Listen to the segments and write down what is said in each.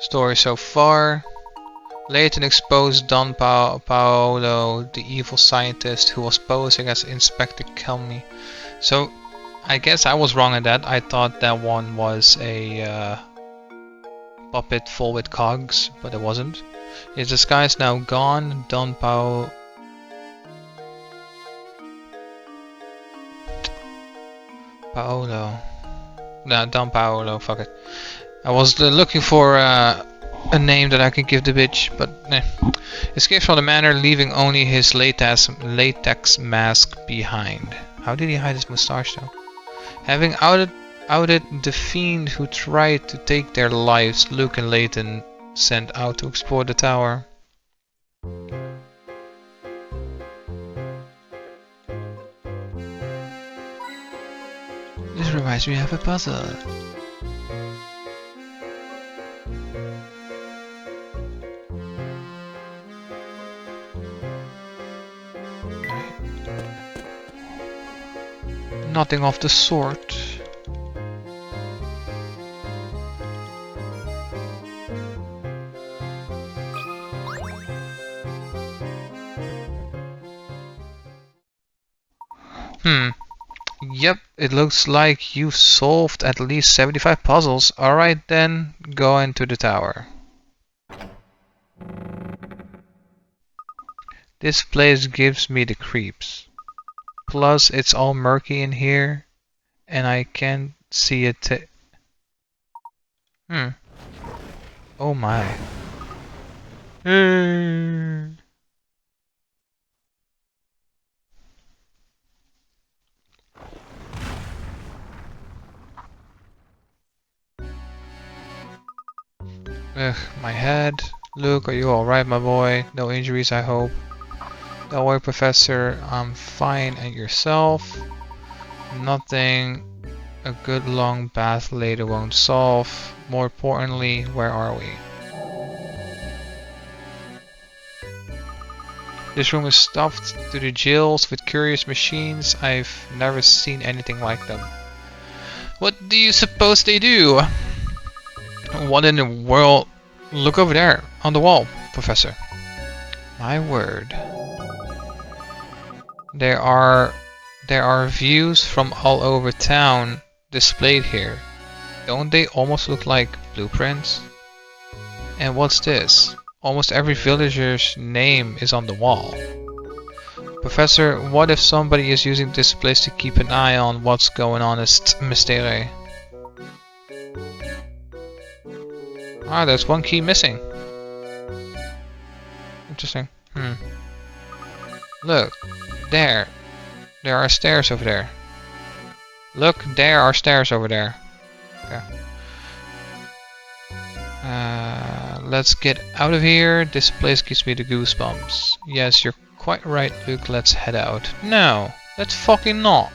Story so far. Layton exposed Don Paolo, the evil scientist who was posing as Inspector Kelmy. So, I guess I was wrong in that. I thought that one was a puppet full with cogs, but it wasn't. His disguise now gone. Don Paolo. No, Don Paolo, fuck it. I was looking for a name that I could give the bitch, but eh. Escapes from the manor, leaving only his latex mask behind. How did he hide his mustache though? Having outed the fiend who tried to take their lives, Luke and Layton sent out to explore the tower. This reminds me of a puzzle. Nothing of the sort. Yep, it looks like you've solved at least 75 puzzles. Alright then, go into the tower. This place gives me the creeps. Plus, it's all murky in here, and I can't see it. Oh my. Ugh, my head. Luke, are you alright, my boy? No injuries, I hope. Don't worry, Professor. I'm fine. And yourself? Nothing a good long bath later won't solve. More importantly, where are we? This room is stuffed to the gills with curious machines. I've never seen anything like them. What do you suppose they do? What in the world? Look over there, on the wall, Professor. My word. There are views from all over town displayed here. Don't they almost look like blueprints? And what's this? Almost every villager's name is on the wall. Professor, what if somebody is using this place to keep an eye on what's going on at Mystere? Ah, there's one key missing. Interesting. Look, there. There are stairs over there. Look, there are stairs over there. Okay. Let's get out of here. This place gives me the goosebumps. Yes, you're quite right, Luke. Let's head out. No, let's fucking not.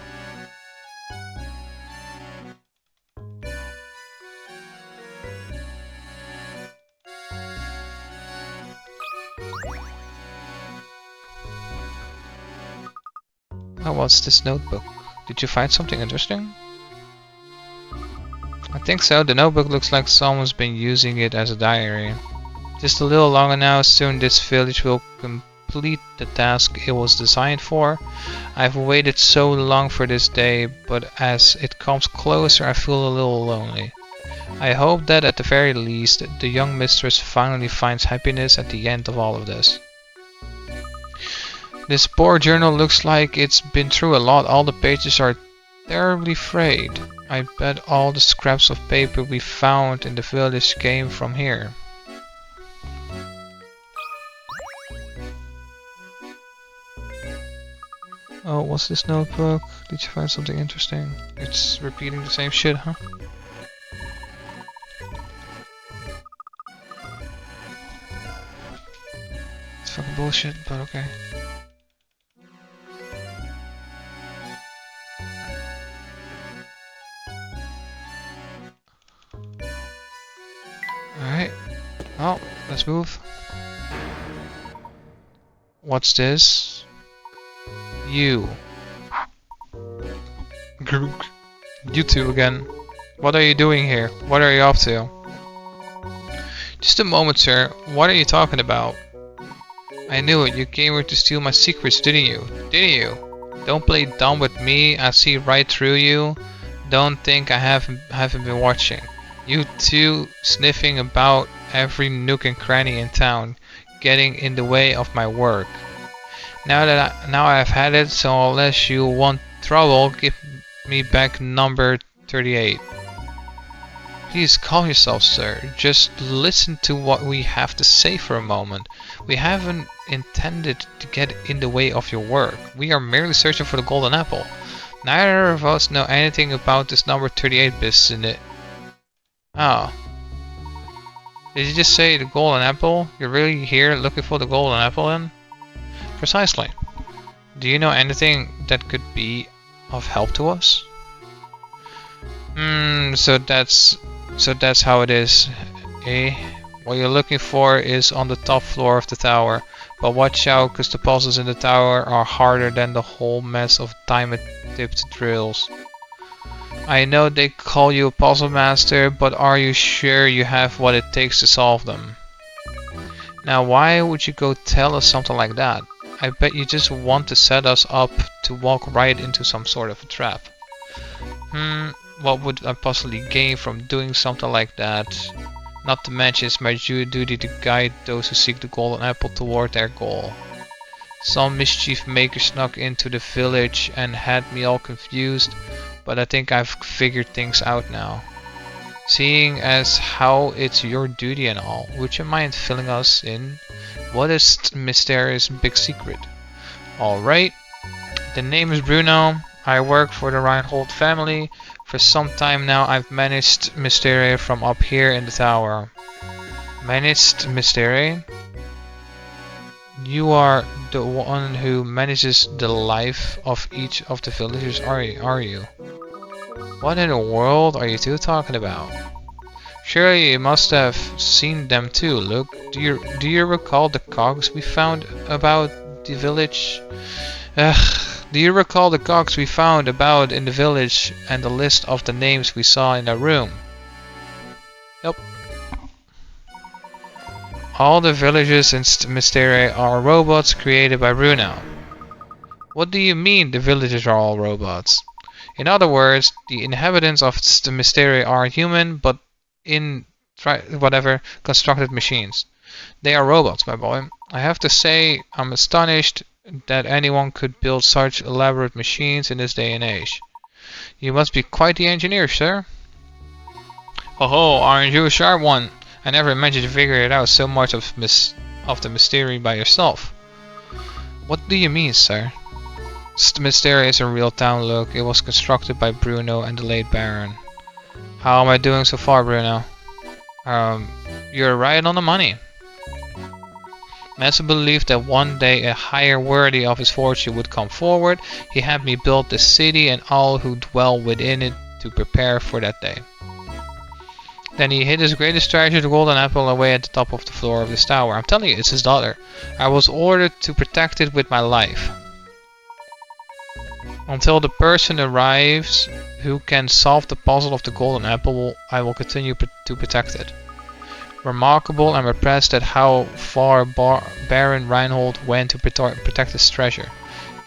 Oh, what's this notebook? Did you find something interesting? I think so. The notebook looks like someone's been using it as a diary. Just a little longer now. Soon this village will complete the task it was designed for. I've waited so long for this day, but as it comes closer I feel a little lonely. I hope that at the very least the young mistress finally finds happiness at the end of all of this. This poor journal looks like it's been through a lot. All the pages are terribly frayed. I bet all the scraps of paper we found in the village came from here. Oh, what's this notebook? Did you find something interesting? It's repeating the same shit, huh? It's fucking bullshit, but okay. Alright. Well, let's move. What's this? You. You two again. What are you doing here? What are you up to? Just a moment, sir. What are you talking about? I knew it. You came here to steal my secrets, didn't you? Didn't you? Don't play dumb with me. I see right through you. Don't think I haven't been watching. You two sniffing about every nook and cranny in town, getting in the way of my work. Now I've had it, so unless you want trouble, give me back number 38. Please calm yourself, sir. Just listen to what we have to say for a moment. We haven't intended to get in the way of your work. We are merely searching for the golden apple. Neither of us know anything about this number 38 business in it. Oh. Did you just say the golden apple? You're really here looking for the golden apple then? Precisely. Do you know anything that could be of help to us? So that's how it is, eh? What you're looking for is on the top floor of the tower. But watch out, cause the puzzles in the tower are harder than the whole mess of diamond-tipped drills. I know they call you a puzzle master, but are you sure you have what it takes to solve them? Now why would you go tell us something like that? I bet you just want to set us up to walk right into some sort of a trap. What would I possibly gain from doing something like that? Not to mention it's my duty to guide those who seek the golden apple toward their goal. Some mischief maker snuck into the village and had me all confused, but I think I've figured things out now. Seeing as how it's your duty and all, would you mind filling us in? What is Mysterious big secret? Alright, the name is Bruno. I work for the Reinhold family. For some time now I've managed Mysteria from up here in the tower. Managed Mysteria? You are the one who manages the life of each of the villagers, are you? What in the world are you two talking about? Surely you must have seen them too. Look, do you recall the cogs we found about the village? Do you recall the cogs we found about in the village and the list of the names we saw in our room? Nope. All the villagers in Mysteria are robots created by Bruno. What do you mean the villagers are all robots? In other words, the inhabitants of Mysteria are human, but in constructed machines. They are robots, my boy. I have to say, I'm astonished that anyone could build such elaborate machines in this day and age. You must be quite the engineer, sir. Oh, aren't you a sharp one? I never imagined you figured it out so much of the mystery by yourself. What do you mean, sir? Mysteria is a real town, look. It was constructed by Bruno and the late Baron. How am I doing so far, Bruno? You're right on the money. Master believed that one day a higher worthy of his fortune would come forward. He had me build the city and all who dwell within it to prepare for that day. Then he hid his greatest treasure, the golden apple, away at the top of the floor of this tower. I'm telling you, it's his daughter. I was ordered to protect it with my life. Until the person arrives who can solve the puzzle of the golden apple, I will continue to protect it. Remarkable, I'm impressed at how far Baron Reinhold went to protect his treasure.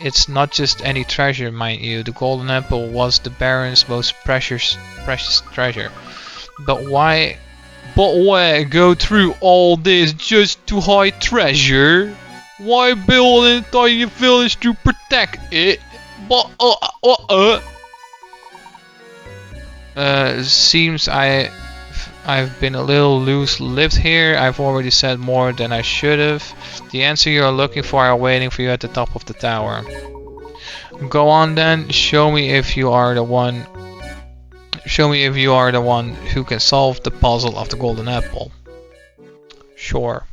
It's not just any treasure, mind you. The golden apple was the Baron's most precious treasure. But why go through all this just to hide treasure? Why build an entire village to protect it? Seems I've been a little loose-lipped here. I've already said more than I should have. The answer you're looking for are waiting for you at the top of the tower. Go on then, show me if you are the one who can solve the puzzle of the golden apple. Sure.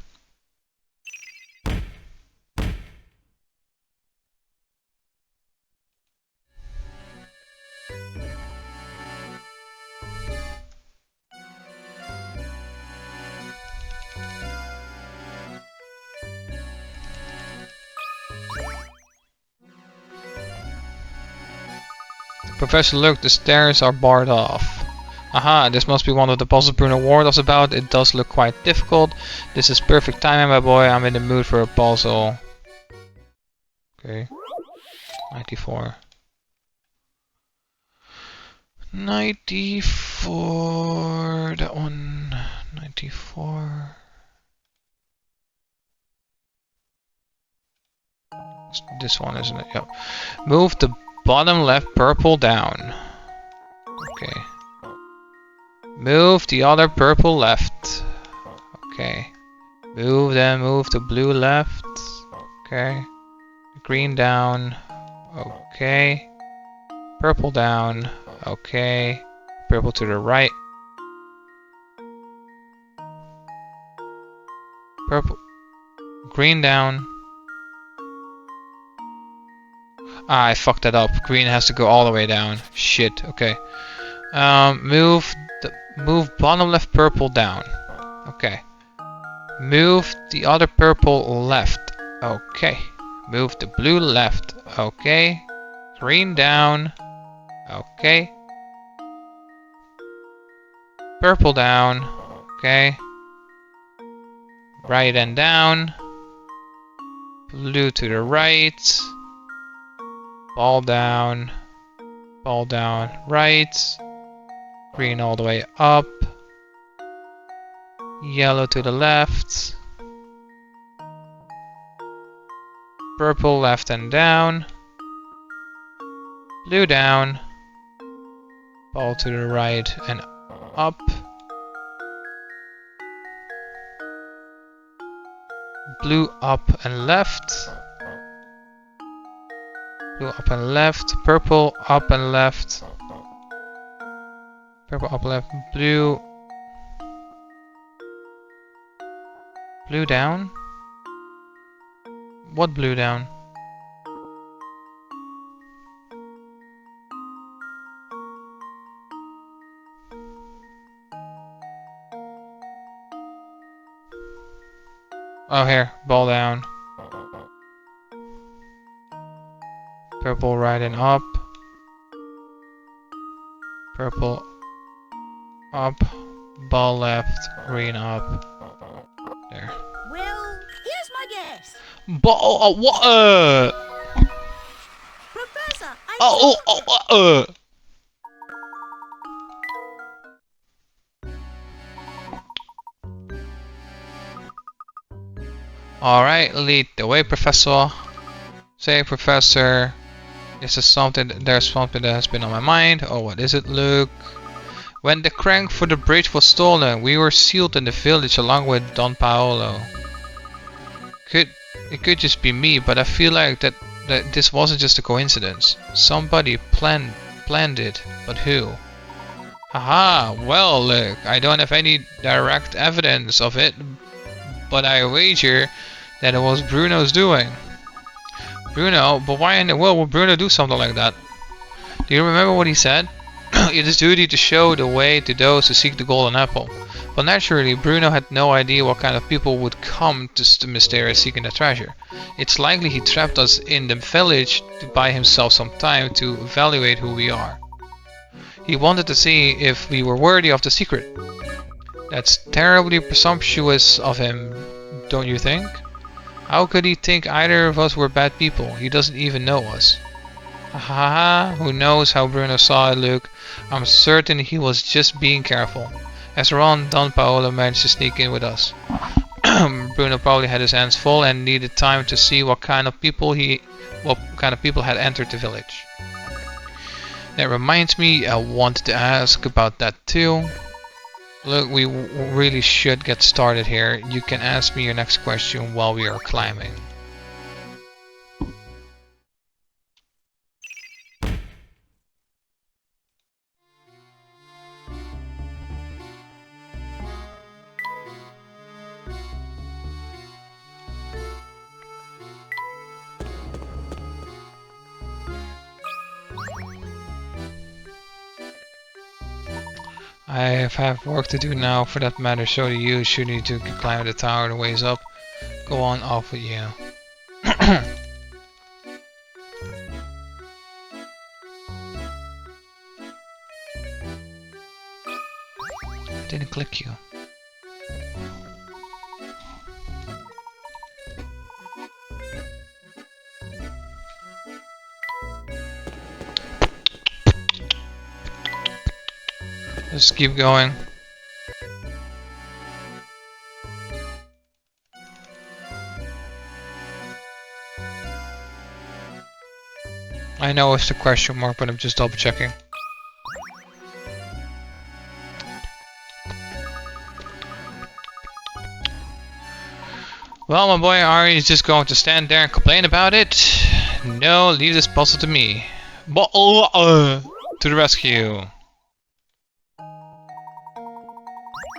Professor, look, the stairs are barred off. Aha, this must be one of the puzzles Bruno warned us about. It does look quite difficult. This is perfect timing, my boy. I'm in the mood for a puzzle. Okay. 94. 94. That one. 94. It's this one, isn't it? Yep. Move the bottom left purple down. Okay. Move the other purple left. Okay. Move the blue left. Okay. Green down. Okay. Purple down. Okay. Purple to the right. Purple. Green down. Ah, I fucked that up. Green has to go all the way down. Shit. Okay. Move bottom left purple down. Okay. Move the other purple left. Okay. Move the blue left. Okay. Green down. Okay. Purple down. Okay. Right and down. Blue to the right. Ball down. Ball down. Right. Green all the way up. Yellow to the left. Purple left and down. Blue down. Ball to the right and up. Blue up and left. Blue up and left. Purple up and left. Purple up left. Blue. Blue down? What blue down? Oh, here. Ball down. Purple right and up. Purple up. Ball left. Green up. There. Well, here's my guess. Ball. What? Professor, Alright, lead the way, Professor. Say, Professor. There's something that has been on my mind. Oh, what is it, Luke? When the crank for the bridge was stolen, we were sealed in the village along with Don Paolo. It could just be me, but I feel like that this wasn't just a coincidence. Somebody planned it, but who? Haha, well, look, I don't have any direct evidence of it, but I wager that it was Bruno's doing. Bruno? But why in the world would Bruno do something like that? Do you remember what he said? It is duty to show the way to those who seek the golden apple. But naturally, Bruno had no idea what kind of people would come to the mysterious seeking the treasure. It's likely he trapped us in the village to buy himself some time to evaluate who we are. He wanted to see if we were worthy of the secret. That's terribly presumptuous of him, don't you think? How could he think either of us were bad people? He doesn't even know us. Haha, who knows how Bruno saw it, Luke? I'm certain he was just being careful. As Ron, Don Paolo managed to sneak in with us. Bruno probably had his hands full and needed time to see what kind of people had entered the village. That reminds me, I wanted to ask about that too. Look, we really should get started here. You can ask me your next question while we are climbing. I have work to do now, for that matter, so do you. Should need to climb the tower the ways up. Go on, off with you. didn't click you. Let's keep going. I know it's the question mark, but I'm just double checking. Well, my boy Ari is just going to stand there and complain about it. No, leave this puzzle to me. To the rescue.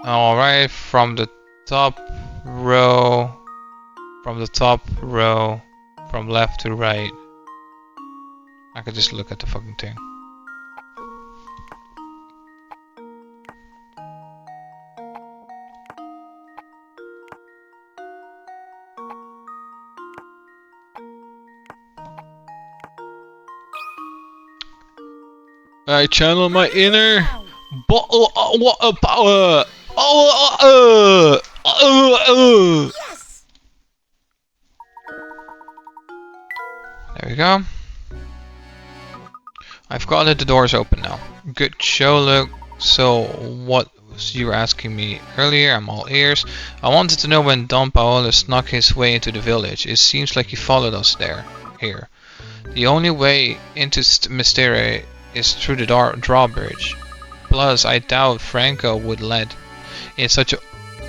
Alright, from the top row. From the top row. From left to right. I could just look at the fucking thing. I channel my inner water power. Yes! There we go. I've got it. The door's open now. Good show, look. So, what you were asking me earlier? I'm all ears. I wanted to know when Don Paolo snuck his way into the village. It seems like he followed us here. The only way into Mystere is through the drawbridge. Plus, I doubt Franco would let in such an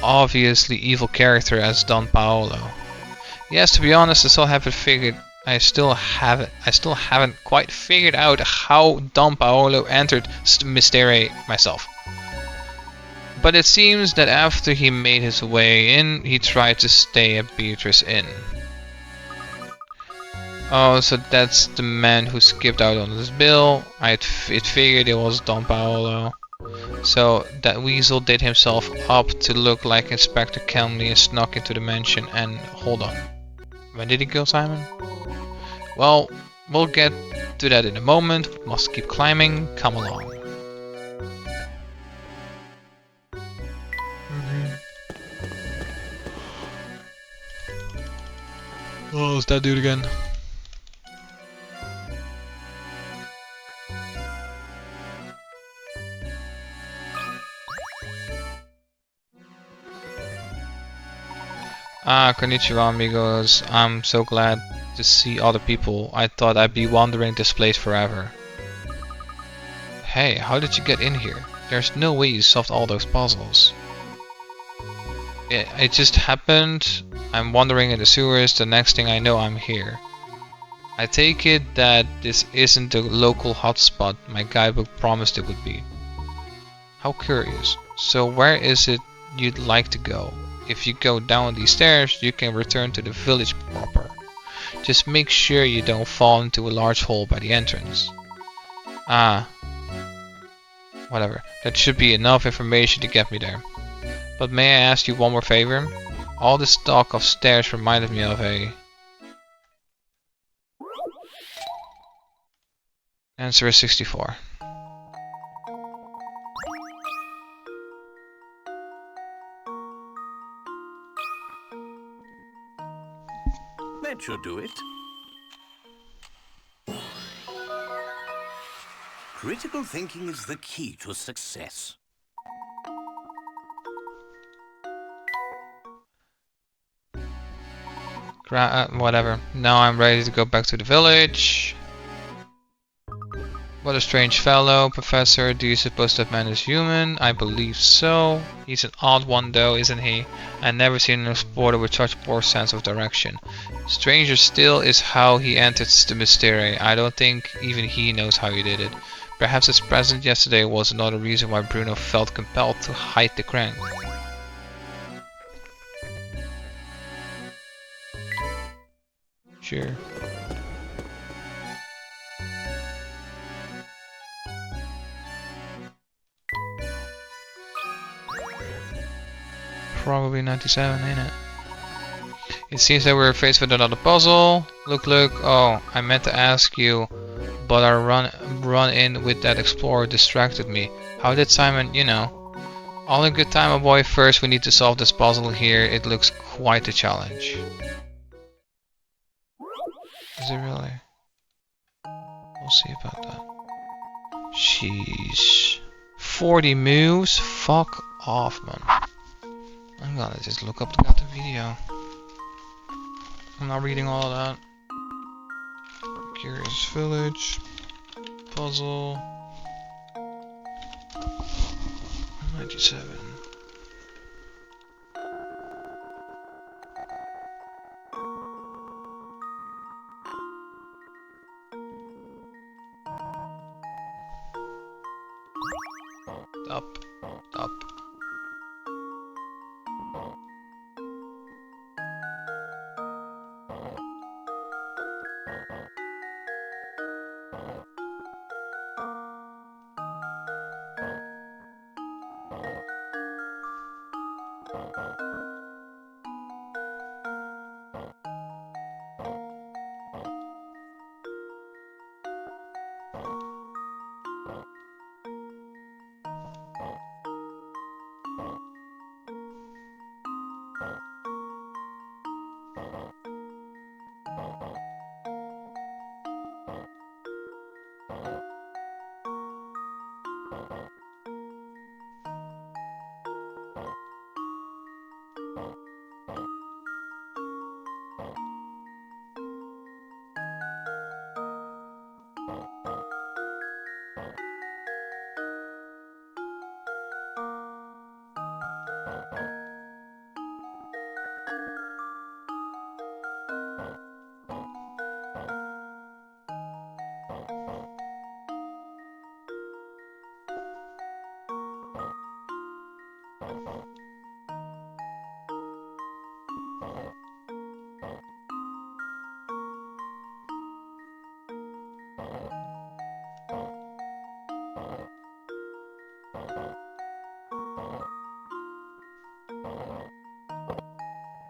obviously evil character as Don Paolo. Yes, to be honest, I still haven't quite figured out how Don Paolo entered Mystere myself. But it seems that after he made his way in, he tried to stay at Beatrice Inn. Oh, so that's the man who skipped out on this bill. It figured it was Don Paolo. So that weasel did himself up to look like Inspector Kelmley and snuck into the mansion and... Hold on. When did he kill Simon? Well, we'll get to that in a moment. We must keep climbing. Come along. Oh, it's that dude again. Ah, konnichiwa amigos. I'm so glad to see other people. I thought I'd be wandering this place forever. Hey, how did you get in here? There's no way you solved all those puzzles. It just happened. I'm wandering in the sewers. The next thing I know, I'm here. I take it that this isn't the local hotspot my guidebook promised it would be. How curious. So where is it you'd like to go? If you go down these stairs, you can return to the village proper. Just make sure you don't fall into a large hole by the entrance. Ah. Whatever. That should be enough information to get me there. But may I ask you one more favor? All this talk of stairs reminded me of a... Answer is 64. That should do it. Critical thinking is the key to success. Whatever. Now I'm ready to go back to the village. What a strange fellow, Professor. Do you suppose that man is human? I believe so. He's an odd one though, isn't he? I've never seen an explorer with such poor sense of direction. Stranger still is how he entered the Mystere. I don't think even he knows how he did it. Perhaps his presence yesterday was another reason why Bruno felt compelled to hide the crank. Sure. Probably 97, ain't it? It seems that we're faced with another puzzle. Look, oh, I meant to ask you, but our run in with that explorer distracted me. How did Simon, you know? All in good time, my boy. First, we need to solve this puzzle here. It looks quite a challenge. Is it really? We'll see about that. Sheesh. 40 moves? Fuck off, man. I'm gonna just look up the goddamn video. I'm not reading all of that. Curious Village. Puzzle. 97. Up. Up.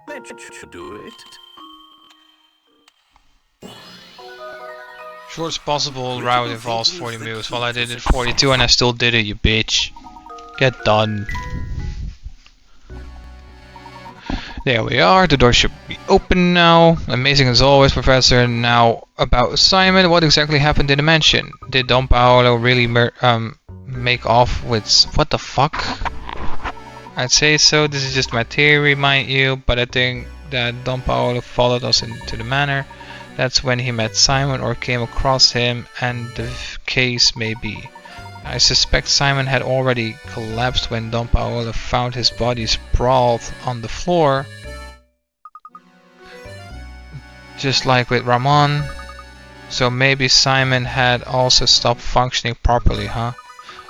That should do it. Shortest possible route involves 40 moves. Well, I did it 42 and I still did it, you bitch. Get done. There we are. The door should be open now. Amazing as always, Professor. Now about Simon. What exactly happened in the mansion? Did Don Paolo really make off with... What the fuck? I'd say so. This is just my theory, mind you. But I think that Don Paolo followed us into the manor. That's when he met Simon or came across him, and the case may be. I suspect Simon had already collapsed when Don Paolo found his body sprawled on the floor. Just like with Ramon. So maybe Simon had also stopped functioning properly, huh?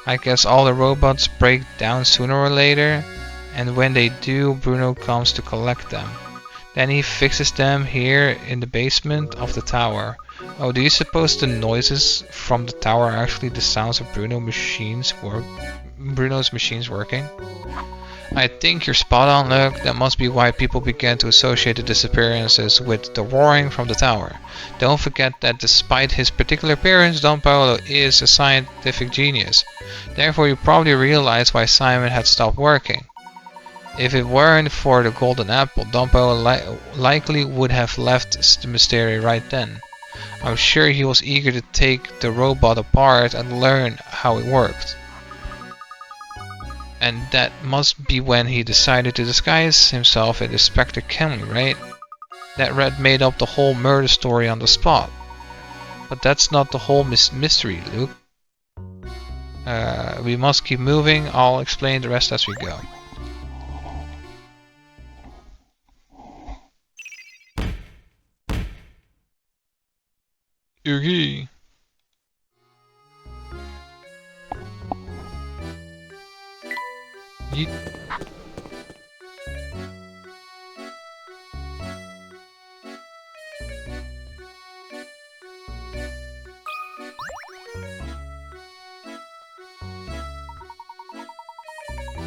I guess all the robots break down sooner or later, and when they do, Bruno comes to collect them. Then he fixes them here in the basement of the tower. Oh, do you suppose the noises from the tower are actually the sounds of Bruno's machines working? I think you're spot on, Luke. That must be why people began to associate the disappearances with the roaring from the tower. Don't forget that despite his particular appearance, Don Paolo is a scientific genius. Therefore, you probably realize why Simon had stopped working. If it weren't for the golden apple, Don Paolo likely would have left the mystery right then. I'm sure he was eager to take the robot apart and learn how it worked. And that must be when he decided to disguise himself as Inspector Kenley, right? That rat made up the whole murder story on the spot. But that's not the whole mystery, Luke. We must keep moving. I'll explain the rest as we go. Yugi. Yeet.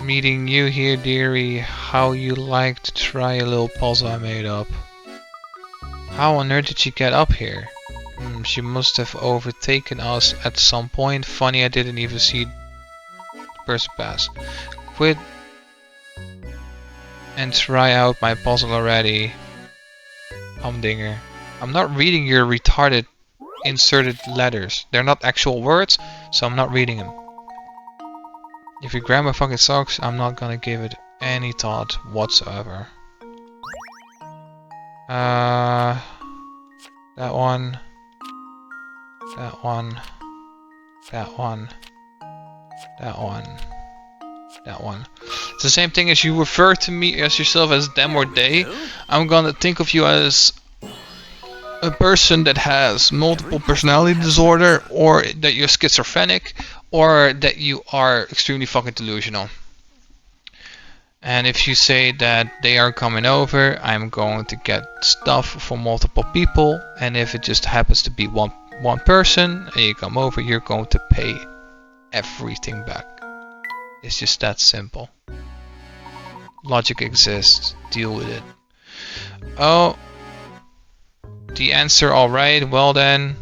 Meeting you here, dearie. How you like to try a little puzzle I made up? How on earth did she get up here? She must have overtaken us at some point. Funny, I didn't even see the person pass. quit and try out my puzzle already. Humdinger. I'm not reading your retarded inserted letters. They're not actual words, so I'm not reading them. If your grammar fucking sucks, I'm not gonna give it any thought whatsoever. That one. That one. That one. That one. That one. It's the same thing as you refer to me as yourself as them or they. I'm gonna think of you as a person that has multiple personality disorder, or that you're schizophrenic, or that you are extremely fucking delusional. And if you say that they are coming over, I'm going to get stuff for multiple people, and if it just happens to be one person and you come over, you're going to pay everything back. It's just that simple. Logic exists. Deal with it. Oh, the answer alright. Well then,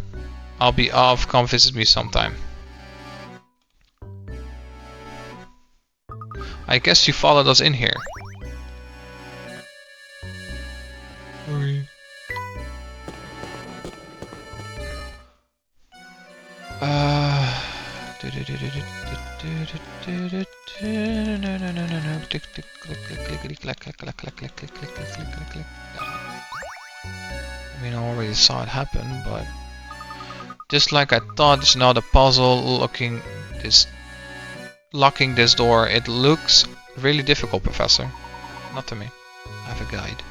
I'll be off. Come visit me sometime. I guess you followed us in here. Sorry. I mean, I already saw it happen, but just like I thought, it's not a puzzle locking this door. It looks really difficult, Professor. Not to me. I have a guide.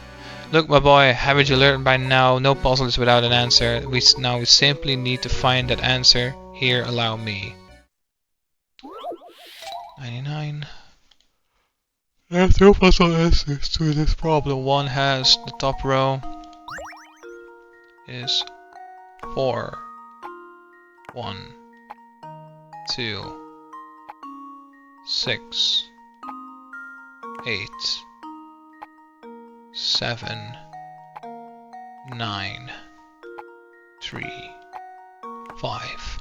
Look, my boy, haven't you learned by now? No puzzle is without an answer. We simply need to find that answer. Here, allow me. 99. There's no puzzle answers to this problem. One has the top row is 4, 1, 2, 6, 8, 7, 9, 3, 5.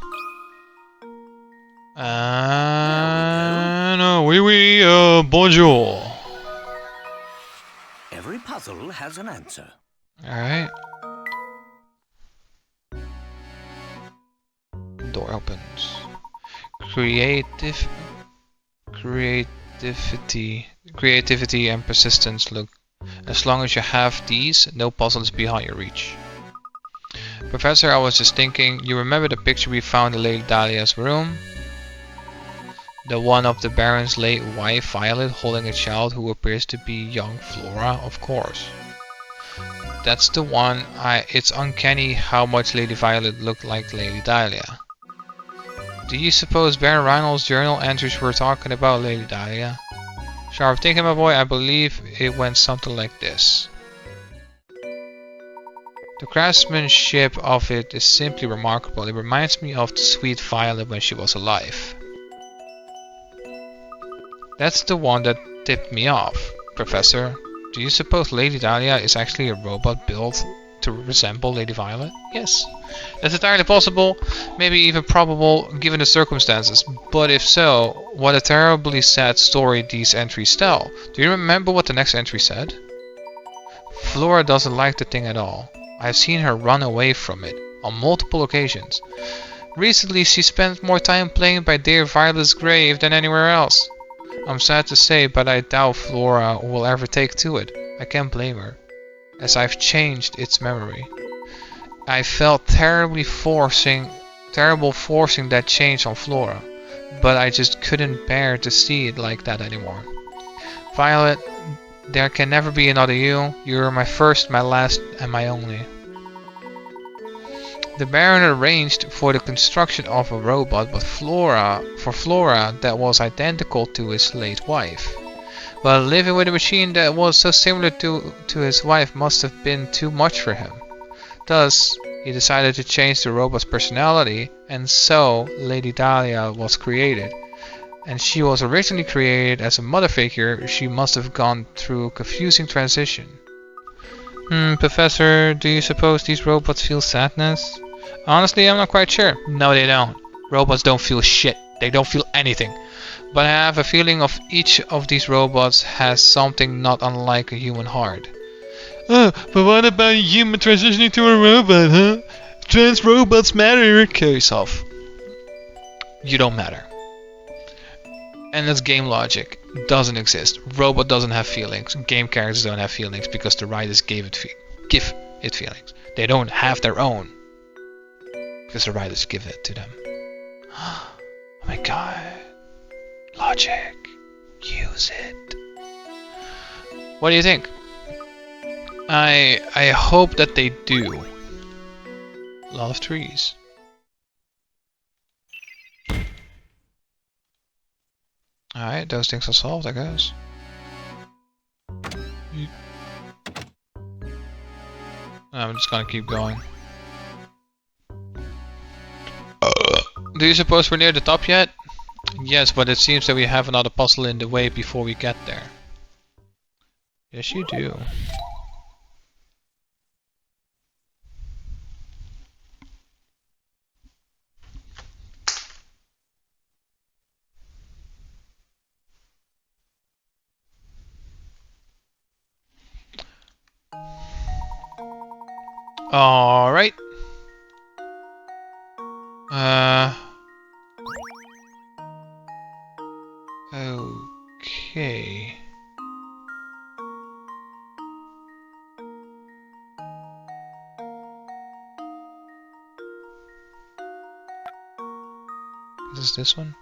Bonjour. Every puzzle has an answer. Alright. Door opens. Creativity and persistence. Look, as long as you have these, no puzzle is beyond your reach. Professor, I was just thinking, you remember the picture we found in Lady Dahlia's room? The one of the Baron's late wife, Violet, holding a child who appears to be young Flora, of course. That's the one. It's uncanny how much Lady Violet looked like Lady Dahlia. Do you suppose Baron Reinald's journal entries were talking about Lady Dahlia? Sharp thinking, my boy. I believe it went something like this. The craftsmanship of it is simply remarkable. It reminds me of the sweet Violet when she was alive. That's the one that tipped me off, Professor. Do you suppose Lady Dahlia is actually a robot built to resemble Lady Violet? Yes. That's entirely possible, maybe even probable given the circumstances. But if so, what a terribly sad story these entries tell. Do you remember what the next entry said? Flora doesn't like the thing at all. I've seen her run away from it on multiple occasions. Recently she spent more time playing by dear Violet's grave than anywhere else. I'm sad to say, but I doubt Flora will ever take to it. I can't blame her, as I've changed its memory. I felt terrible forcing that change on Flora, but I just couldn't bear to see it like that anymore. Violet, there can never be another you. You're my first, my last, and my only. The Baron arranged for the construction of a robot, but for Flora that was identical to his late wife. But living with a machine that was so similar to his wife must have been too much for him. Thus, he decided to change the robot's personality, and so Lady Dahlia was created. And she was originally created as a mother figure. She must have gone through a confusing transition. Professor, do you suppose these robots feel sadness? Honestly, I'm not quite sure. No, they don't. Robots don't feel shit. They don't feel anything. But I have a feeling of each of these robots has something not unlike a human heart. Oh, but what about a human transitioning to a robot, huh? Trans robots matter. Kill yourself. You don't matter. And that's game logic. Doesn't exist. Robot doesn't have feelings. Game characters don't have feelings because the writers give it feelings. They don't have their own because the writers give it to them. Oh my god. Logic. Use it. What do you think? I hope that they do. A lot of trees. Alright, those things are solved, I guess. I'm just gonna keep going. Do you suppose we're near the top yet? Yes, but it seems that we have another puzzle in the way before we get there. Yes, you do. Alright. Okay. Is this one?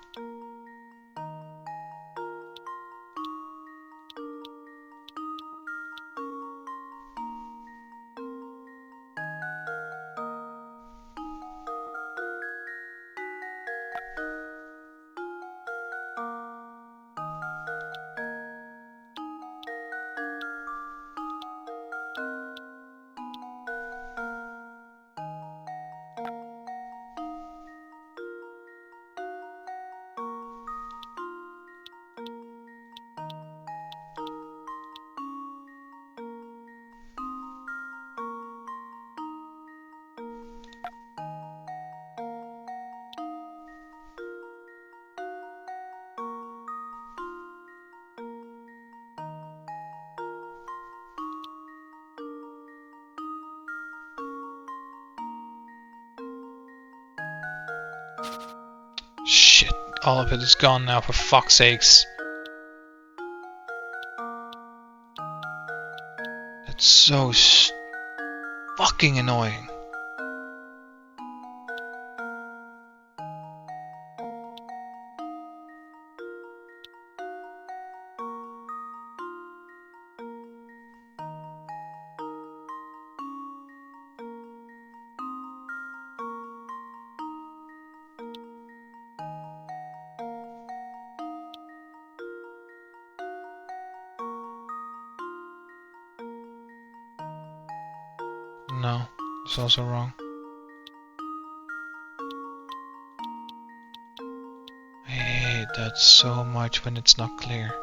Shit, all of it is gone now, for fuck's sakes. That's so fucking annoying. No, it's also wrong. I hate that so much when it's not clear.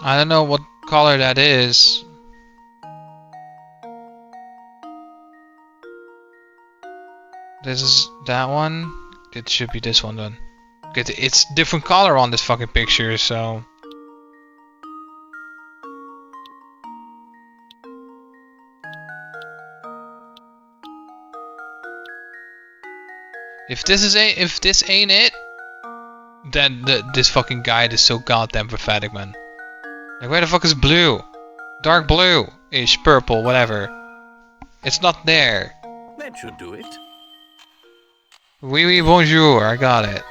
I don't know what color that is. This is that one. It should be this one then. It's different color on this fucking picture, so If this ain't it, then this fucking guide is so goddamn pathetic, man. Like, where the fuck is blue? Dark blue-ish, purple, whatever. It's not there. That should do it. Oui, oui, bonjour, I got it.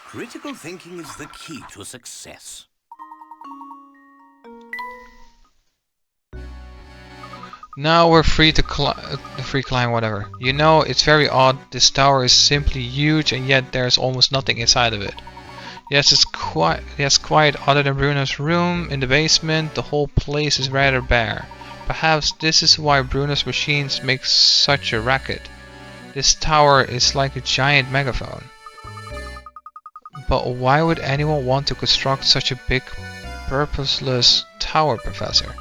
Critical thinking is the key to success. Now we're free to climb whatever. You know, it's very odd. This tower is simply huge and yet there's almost nothing inside of it. Yes, it's quiet other than Bruno's room in the basement. The whole place is rather bare. Perhaps this is why Bruno's machines make such a racket. This tower is like a giant megaphone. But why would anyone want to construct such a big, purposeless tower, Professor?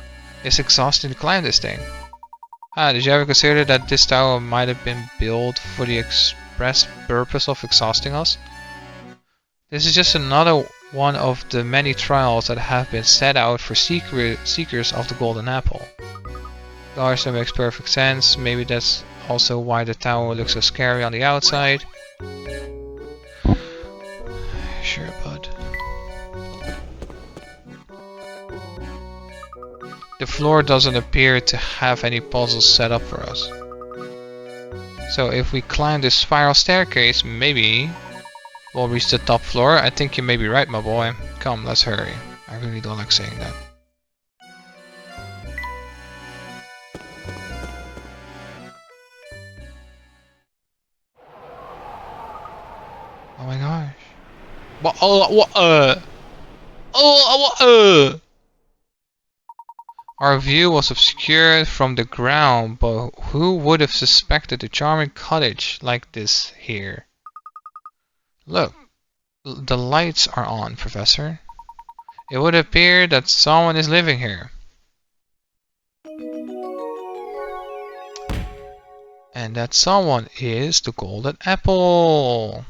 It's exhausting to climb this thing. Did you ever consider that this tower might have been built for the express purpose of exhausting us? This is just another one of the many trials that have been set out for seekers of the golden apple. Gosh, that makes perfect sense. Maybe that's also why the tower looks so scary on the outside. Sure, bud. The floor doesn't appear to have any puzzles set up for us. So if we climb this spiral staircase, maybe we'll reach the top floor. I think you may be right, my boy. Come, let's hurry. I really don't like saying that. Oh my gosh. Our view was obscured from the ground, but who would have suspected a charming cottage like this here? Look, the lights are on, Professor. It would appear that someone is living here. And that someone is the golden apple.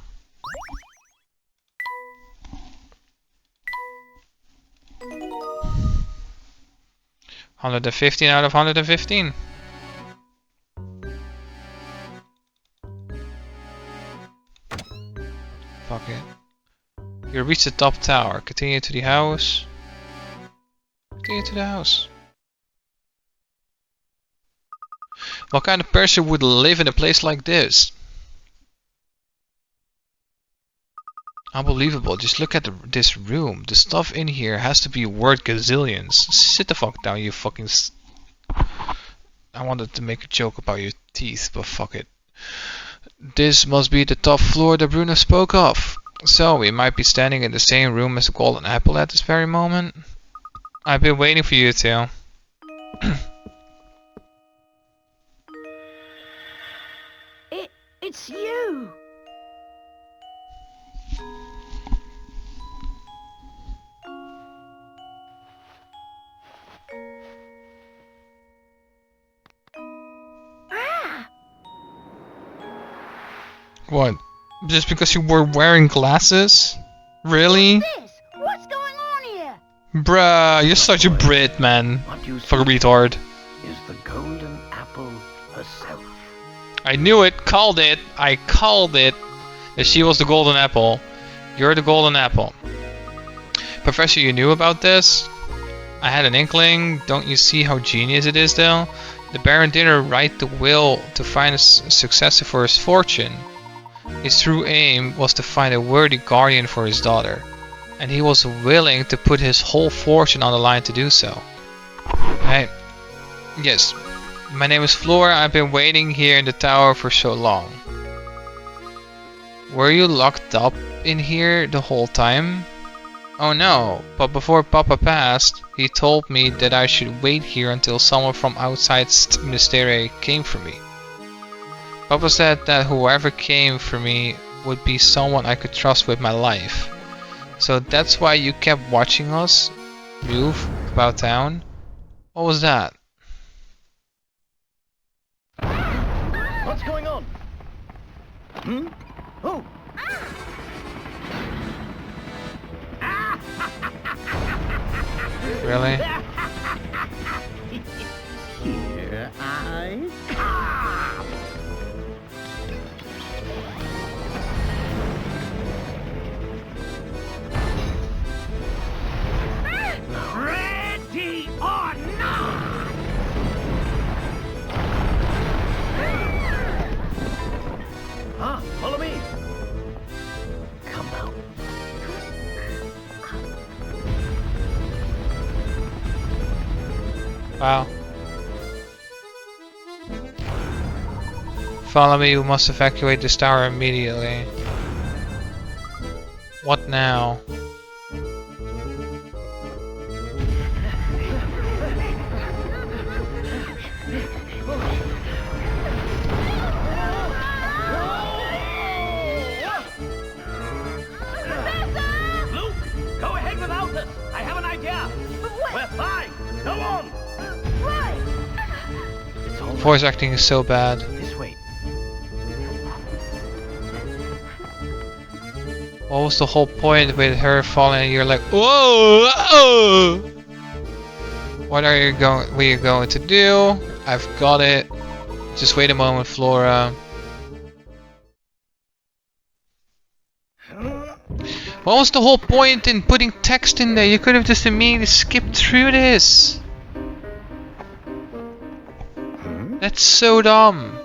$115 out of 115. Fuck it. You reach the top tower. Continue to the house. Continue to the house. What kind of person would live in a place like this? Unbelievable. Just look at this room. The stuff in here has to be worth gazillions. Sit the fuck down, you fucking... I wanted to make a joke about your teeth, but fuck it. This must be the top floor that Bruno spoke of. So, we might be standing in the same room as the golden apple at this very moment. I've been waiting for you two. It's you! What? Just because you were wearing glasses? Really? What's going on here? Bruh, you're such a Brit, man. What you Fuck a see retard. is the golden apple herself. I knew it, called it, I called it. That she was the golden apple. You're the golden apple. Professor, you knew about this? I had an inkling. Don't you see how genius it is though? The Baron didn't write the will to find a successor for his fortune. His true aim was to find a worthy guardian for his daughter. And he was willing to put his whole fortune on the line to do so. Right? Yes. My name is Flora. I've been waiting here in the tower for so long. Were you locked up in here the whole time? Oh no, but before Papa passed, he told me that I should wait here until someone from outside Mystere came for me. Papa said that whoever came for me would be someone I could trust with my life. So that's why you kept watching us move about town? What was that? What's going on? Hmm? Oh! Really? Here I come. Wow. Follow me, we must evacuate this tower immediately. What now? Luke, go ahead without us. I have an idea. We're fine. Go on. It's all right. Voice acting is so bad. This way. What was the whole point with her falling and you're like, whoa, whoa! What are you going to do? I've got it. Just wait a moment, Flora. What was the whole point in putting text in there? You could have just immediately skipped through this. That's so dumb.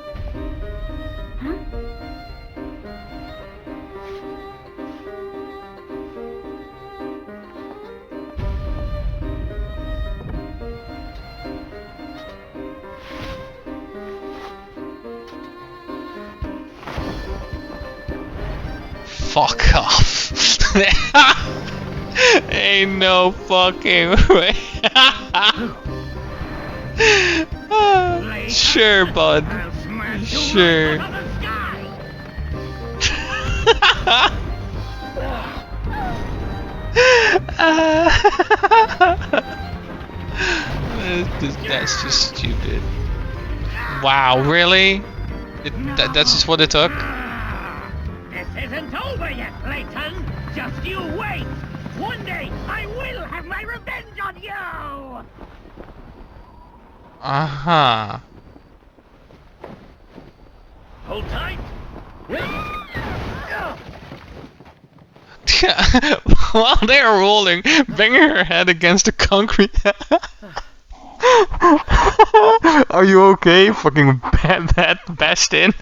Fuck off. Ain't no fucking way. Sure, bud. Sure. That's just stupid. Wow, really? That's just what it took? This isn't over yet, Layton. Just you wait. One day I will have my revenge on you. Uh-huh. Hold tight. While they are rolling, banging her head against the concrete. Are you okay? Fucking bashed in.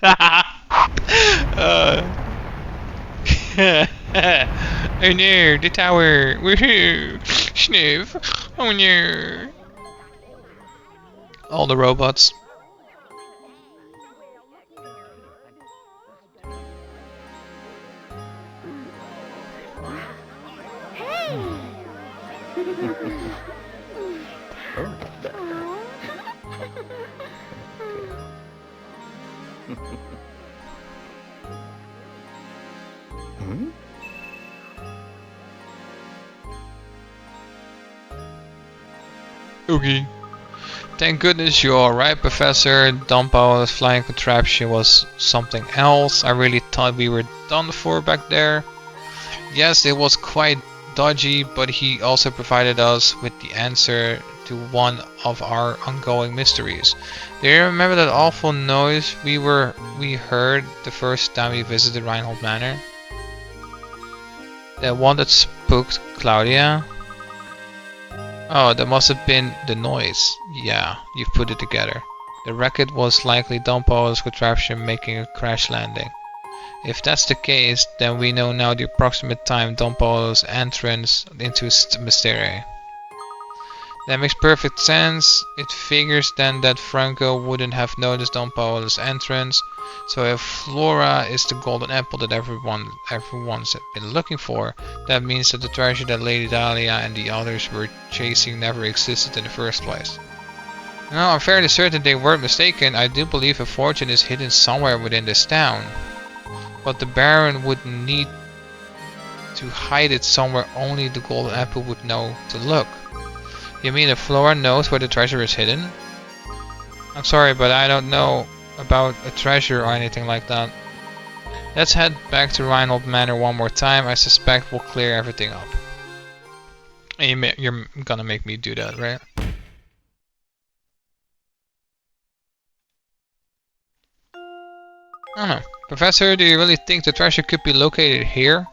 Oh no, the tower. Woohoo! Sniff. Oh no. All the robots. Okay. Thank goodness you're alright, Professor. Dumpo's flying contraption was something else. I really thought we were done for back there. Yes, it was quite dodgy, but he also provided us with the answer to one of our ongoing mysteries. Do you remember that awful noise we heard the first time we visited Reinhold Manor? That one that spooked Claudia? Oh, that must have been the noise. Yeah, you've put it together. The wreckage was likely Dumpo's contraption making a crash landing. If that's the case, then we know now the approximate time Dumpo's entrance into Mystery. That makes perfect sense. It figures then that Franco wouldn't have noticed Dumpo's entrance. So if Flora is the golden apple that everyone's been looking for, that means that the treasure that Lady Dahlia and the others were chasing never existed in the first place. Now, I'm fairly certain they weren't mistaken. I do believe a fortune is hidden somewhere within this town. But the Baron would need to hide it somewhere only the golden apple would know to look. You mean if Flora knows where the treasure is hidden? I'm sorry, but I don't know about a treasure or anything like that. Let's head back to Reinhold Manor one more time. I suspect we'll clear everything up. And you're gonna make me do that, right? I don't know. Professor, do you really think the treasure could be located here?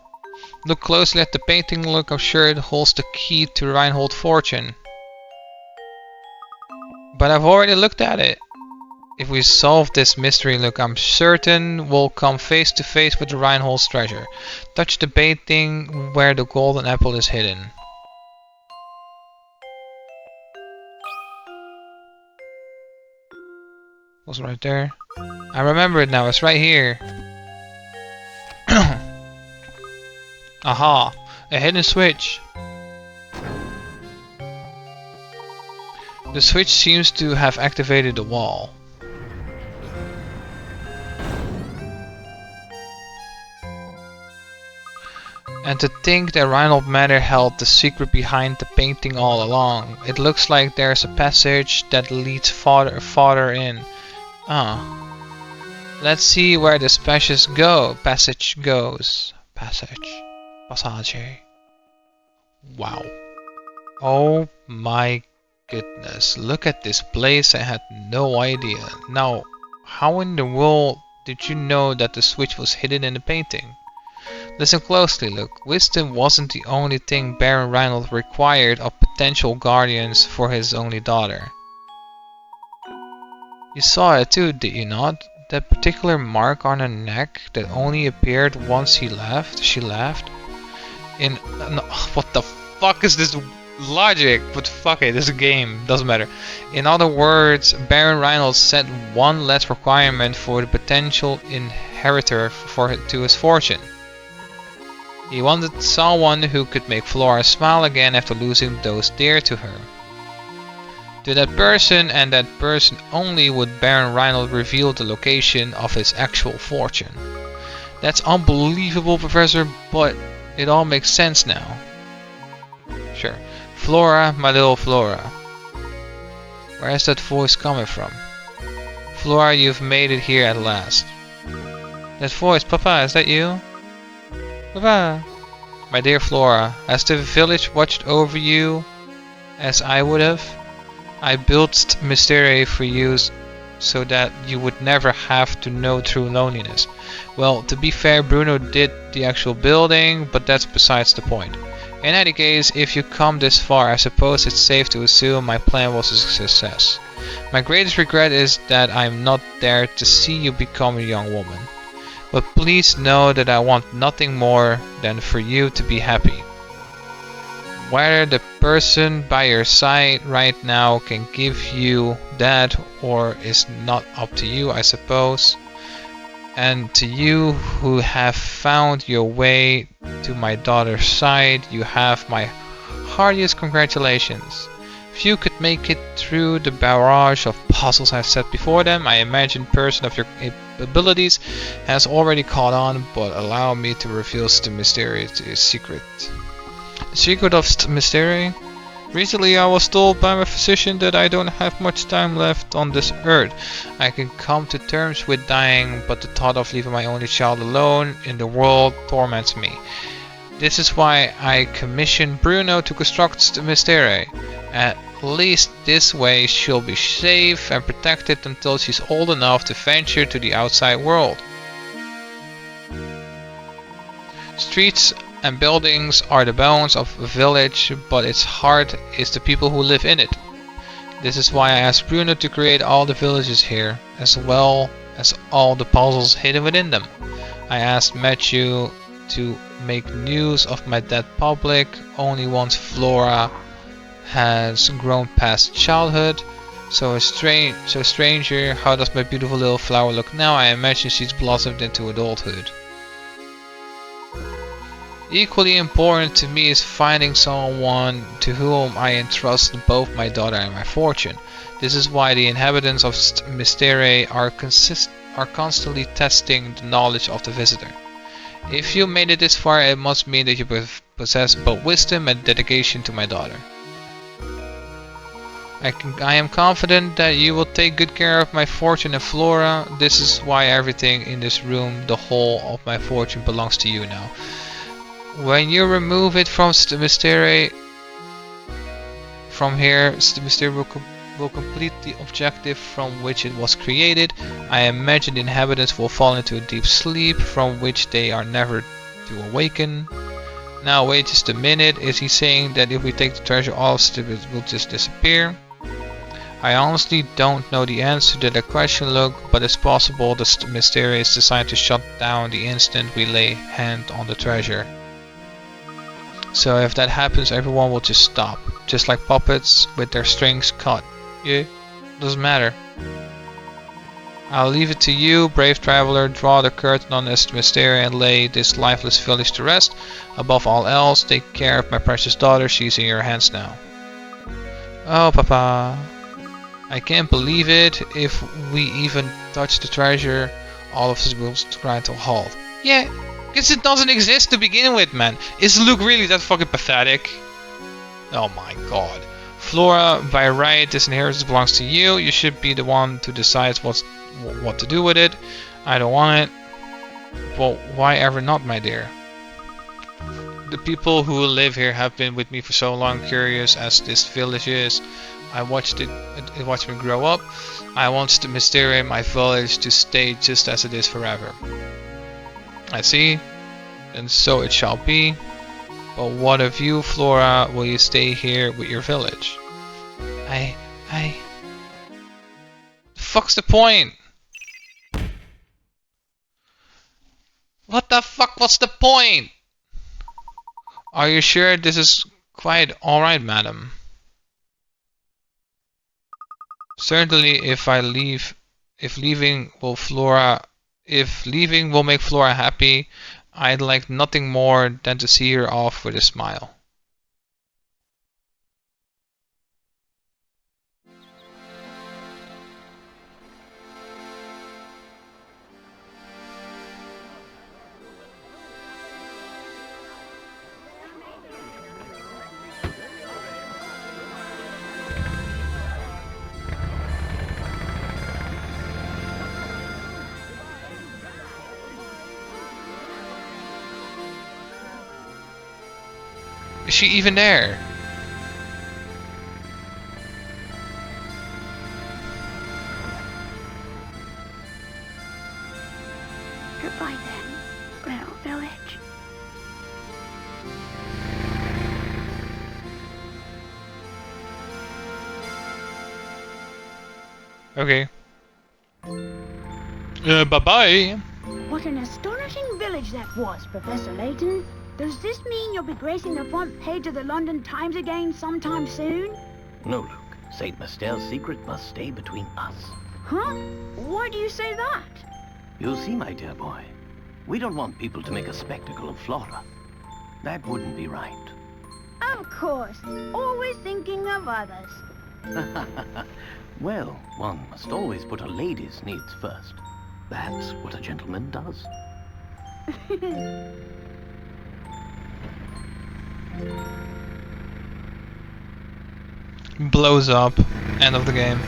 Look closely at the painting. Look, I'm sure it holds the key to Reinhold's fortune. But I've already looked at it. If we solve this mystery, look, I'm certain we'll come face to face with the Reinhold's treasure. Touch the painting where the golden apple is hidden. Was right there. I remember it now, it's right here. Aha! A hidden switch. The switch seems to have activated the wall. And to think that Reinhold Manor held the secret behind the painting all along. It looks like there's a passage that leads farther in. Ah. Let's see where this passage goes. Passage. Wow. Oh my goodness. Look at this place. I had no idea. Now, how in the world did you know that the switch was hidden in the painting? Listen closely, look. Wisdom wasn't the only thing Baron Reinhold required of potential guardians for his only daughter. You saw it too, did you not? That particular mark on her neck that only appeared once she left. No, what the fuck is this logic? But fuck it, it's a game, doesn't matter. In other words, Baron Reinhold set one less requirement for the potential inheritor to his fortune. He wanted someone who could make Flora smile again after losing those dear to her. To that person and that person only would Baron Reinhold reveal the location of his actual fortune. That's unbelievable, Professor, but it all makes sense now. Sure. Flora, my little Flora. Where is that voice coming from? Flora, you've made it here at last. That voice, Papa, is that you? Papa! My dear Flora, has the village watched over you as I would have? I built Mystery for you so that you would never have to know true loneliness. Well, to be fair, Bruno did the actual building, but that's besides the point. In any case, if you come this far, I suppose it's safe to assume my plan was a success. My greatest regret is that I'm not there to see you become a young woman. But please know that I want nothing more than for you to be happy. Whether the person by your side right now can give you that or is not up to you, I suppose. And to you who have found your way to my daughter's side, you have my heartiest congratulations. Few could make it through the barrage of puzzles I've set before them. I imagine person of your abilities has already caught on, but allow me to reveal the mysterious secret. The secret of mystery? Recently I was told by my physician that I don't have much time left on this earth. I can come to terms with dying, but the thought of leaving my only child alone in the world torments me. This is why I commissioned Bruno to construct the mystery. At least this way she'll be safe and protected until she's old enough to venture to the outside world. Streets and buildings are the bones of a village, but its heart is the people who live in it. This is why I asked Bruno to create all the villages here, as well as all the puzzles hidden within them. I asked Matthew to make news of my dead public only once Flora has grown past childhood. So stranger, how does my beautiful little flower look now? I imagine she's blossomed into adulthood. Equally important to me is finding someone to whom I entrust both my daughter and my fortune. This is why the inhabitants of Mystery are constantly testing the knowledge of the visitor. If you made it this far, it must mean that you possess both wisdom and dedication to my daughter. I am confident that you will take good care of my fortune and Flora. This is why everything in this room, the whole of my fortune, belongs to you now. When you remove it from the mystery, from here, the mystery will complete the objective from which it was created. I imagine the inhabitants will fall into a deep sleep from which they are never to awaken. Now wait just a minute, is he saying that if we take the treasure all of it will just disappear? I honestly don't know the answer to that question, look, but it's possible the mystery is designed to shut down the instant we lay hand on the treasure. So if that happens, everyone will just stop, just like puppets with their strings cut. Yeah, doesn't matter. I'll leave it to you, brave traveler. Draw the curtain on this mystery and lay this lifeless village to rest. Above all else, take care of my precious daughter. She's in your hands now. Oh, Papa. I can't believe it. If we even touch the treasure, all of this will grind to a halt. Yeah, because it doesn't exist to begin with, man. Is Luke really that fucking pathetic? Oh my god. Flora, by right, this inheritance belongs to you. You should be the one to decide what to do with it. I don't want it. Well, why ever not, my dear? The people who live here have been with me for so long, curious as this village is. I watched it watched me grow up. I want the mystery in my village to stay just as it is forever. I see, and so it shall be. But what of you, Flora? Will you stay here with your village? The fuck's the point? What the fuck? What's the point? Are you sure this is quite alright, madam? Certainly, if leaving will make Flora happy, I'd like nothing more than to see her off with a smile. Is she even there? Goodbye then, little village. Okay. Bye-bye. What an astonishing village that was, Professor Layton. Does this mean you'll be gracing the front page of the London Times again sometime soon? No, Luke. Saint Master's secret must stay between us. Huh? Why do you say that? You see, my dear boy, we don't want people to make a spectacle of Flora. That wouldn't be right. Of course. Always thinking of others. Well, one must always put a lady's needs first. That's what a gentleman does. Blows up. End of the game.